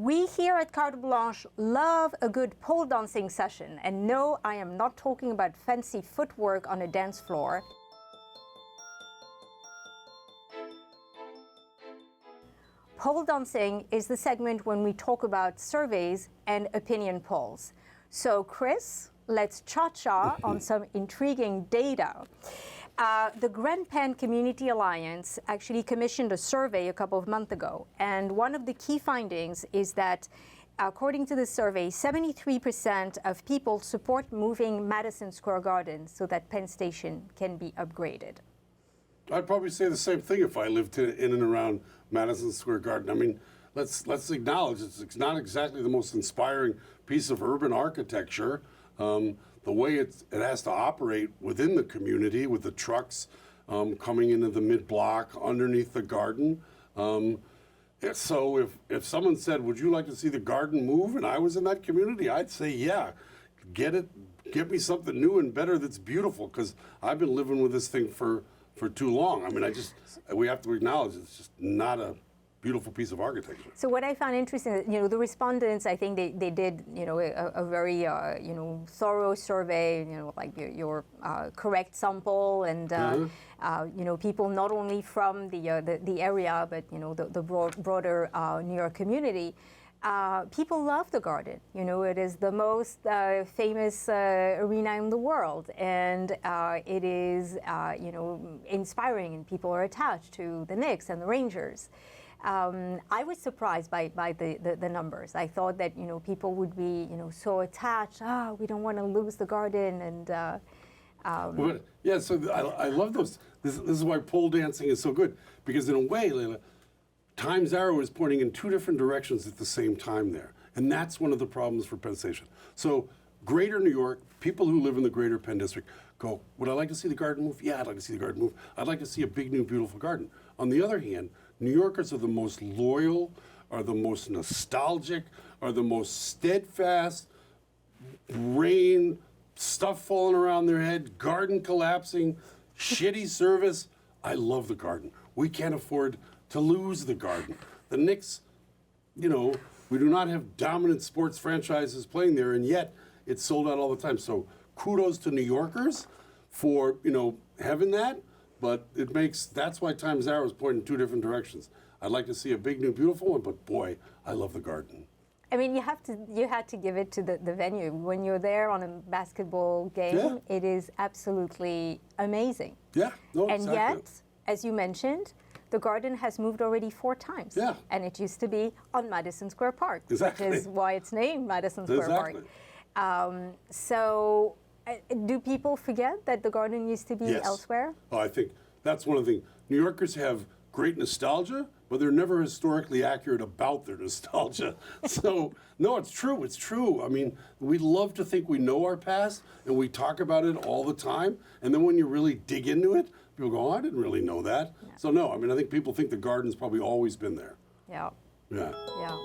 We here at Carte Blanche love a good pole dancing session, and no, I am not talking about fancy footwork on a dance floor. Pole dancing is the segment when we talk about surveys and opinion polls. So Chris, let's cha-cha on some intriguing data. The Grand Penn Community Alliance actually commissioned a survey a couple of months ago, and one of the key findings is that according to the survey, 73% of people support moving Madison Square Garden so that Penn Station can be upgraded. I'd probably say the same thing if I lived in and around Madison Square Garden. I mean, let's acknowledge it's not exactly the most inspiring piece of urban architecture. The way it has to operate within the community with the trucks coming into the mid-block underneath the garden. So if someone said, would you like to see the garden move, and I was in that community, I'd say, yeah, get me something new and better that's beautiful, because I've been living with this thing for too long. I mean, we have to acknowledge it's just not a beautiful piece of architecture. So what I found interesting, the respondents, I think they did, a very, thorough survey, like your correct sample, and people not only from the area, but the broader New York community. People love the garden. It is the most famous arena in the world, and it is, inspiring, and people are attached to the Knicks and the Rangers. I was surprised by the numbers. I thought that people would be so attached. We don't want to lose the garden, and yeah. So I love those. This is why pole dancing is so good, because in a way, Leila, Time's arrow is pointing in two different directions at the same time there, and that's one of the problems for Penn Station. So Greater New York, people who live in the Greater Penn District go, would I like to see the garden move? Yeah, I'd like to see the garden move. I'd like to see a big, new, beautiful garden. On the other hand, New Yorkers are the most loyal, are the most nostalgic, are the most steadfast. Rain, stuff falling around their head, garden collapsing, shitty service. I love the garden. We can't afford to lose the garden. The Knicks, we do not have dominant sports franchises playing there, and yet it's sold out all the time. So kudos to New Yorkers for, having that. But that's why Time's arrow is pointing in two different directions. I'd like to see a big, new, beautiful one, but boy, I love the garden. I mean, you had to give it to the venue. When you're there on a basketball game, It is absolutely amazing. Yeah, no, and exactly. yet, as you mentioned, the garden has moved already 4 times. Yeah. And it used to be on Madison Square Park, exactly. which is why it's named Madison Square exactly. Park. So do people forget that the garden used to be elsewhere? Oh, I think that's one of the things. New Yorkers have great nostalgia, but they're never historically accurate about their nostalgia. So, no, it's true. It's true. I mean, we love to think we know our past, and we talk about it all the time. And then when you really dig into it, people go, I didn't really know that. Yeah. So, no, I mean, I think people think the garden's probably always been there. Yeah. Yeah. Yeah.